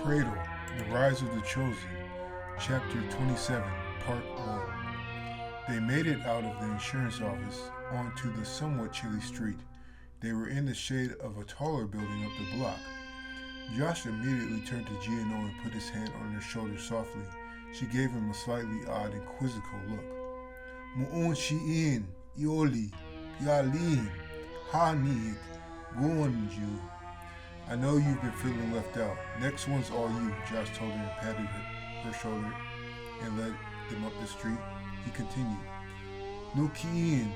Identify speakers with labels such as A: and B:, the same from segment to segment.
A: Cradle, The Rise of the Chosen, Chapter 27, Part 1. They made it out of the insurance office onto the somewhat chilly street. They were in the shade of a taller building up the block. Josh immediately turned to Gino and put his hand on her shoulder softly. She gave him a slightly odd and quizzical look. Mu'on shi'in, ioli, pialin, hanit, gonju. I know you've been feeling left out. Next one's all you, Josh told her and patted her shoulder and led them up the street. He continued. Nukiin,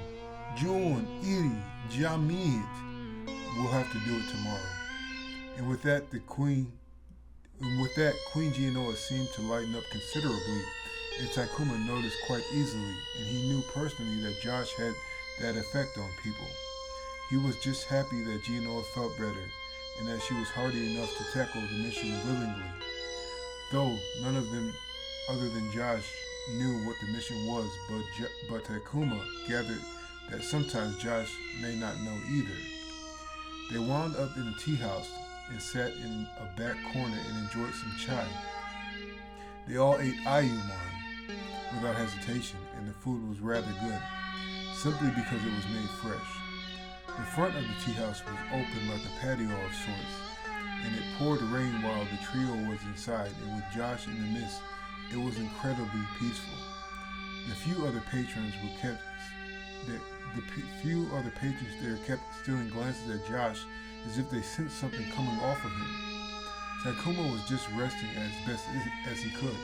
A: Jun, Iri, Jamit. We'll have to do it tomorrow. And with that, Queen Gianoa seemed to lighten up considerably, and Takuma noticed quite easily, and he knew personally that Josh had that effect on people. He was just happy that Gianoa felt better, and that she was hardy enough to tackle the mission willingly. Though none of them, other than Josh, knew what the mission was, but Takuma gathered that sometimes Josh may not know either. They wound up in a tea house and sat in a back corner and enjoyed some chai. They all ate ayuman without hesitation, and the food was rather good, simply because it was made fresh. The front of the tea house was open like a patio of sorts, and it poured rain while the trio was inside, and with Josh in the midst, it was incredibly peaceful. The few other patrons there kept stealing glances at Josh as if they sensed something coming off of him. Takuma was just resting as best as he could.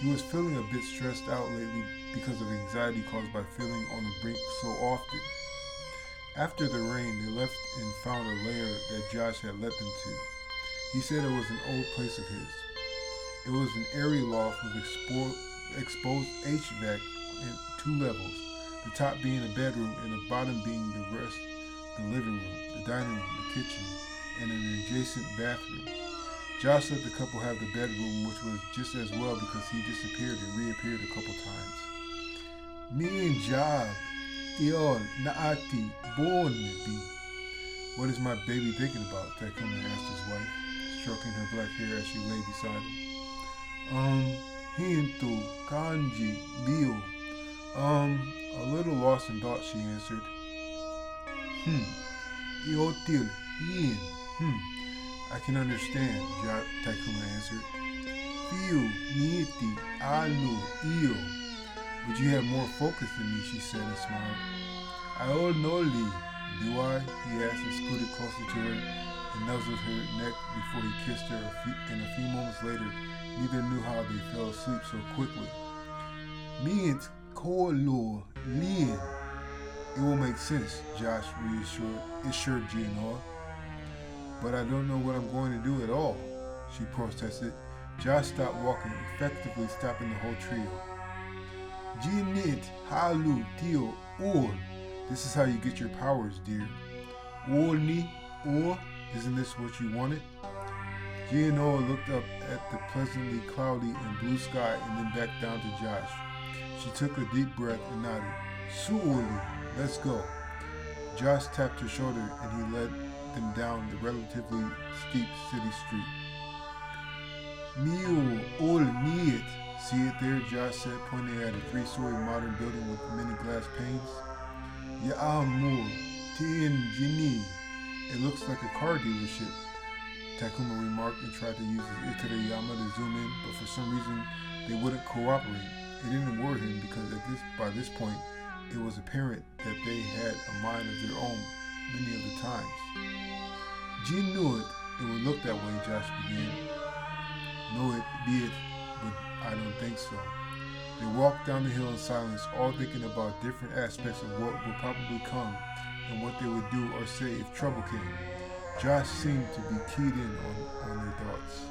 A: He was feeling a bit stressed out lately because of anxiety caused by feeling on the brink so often. After the rain, they left and found a lair that Josh had led them to. He said it was an old place of his. It was an airy loft with exposed HVAC in 2 levels, the top being a bedroom and the bottom being the living room, the dining room, the kitchen, and an adjacent bathroom. Josh let the couple have the bedroom, which was just as well because he disappeared and reappeared a couple times. Me and Job, Iol, Naati, born be. What is my baby thinking about? Takuma asked his wife, stroking her black hair as she lay beside him. Hintu, Kanji, Bio. A little lost in thought, she answered. Iotil, Yin. I can understand, Takuma answered. Fiu, Nieti, Alu, Io. But you have more focus than me, she said and smiled. I all know Lee. Do I? He asked and scooted closer to her and nuzzled her neck before he kissed her, and a few moments later, neither knew how they fell asleep so quickly. Means Kolo Lien. It will make sense, Josh assured Gianoa. But I don't know what I'm going to do at all, she protested. Josh stopped walking, effectively stopping the whole trio. Jinit, Halu, Tio, Or. This is how you get your powers, dear. Orni, Or. Isn't this what you wanted? Gianoa looked up at the pleasantly cloudy and blue sky and then back down to Josh. She took a deep breath and nodded. Suoli, let's go. Josh tapped her shoulder and he led them down the relatively steep city street. Mio, ol niet. See it there, Josh said, pointing at a 3-story modern building with many glass panes. Ya'amur, Tien Jini. It looks like a car dealership, Takuma remarked and tried to use his Ikirayama to zoom in, but for some reason they wouldn't cooperate. It didn't worry him because by this point it was apparent that they had a mind of their own many of the times. Jin knew it. It would look that way, Josh began. Know it, be it, but I don't think so. They walked down the hill in silence, all thinking about different aspects of what would probably come and what they would do or say if trouble came. Josh seemed to be keyed in on their thoughts.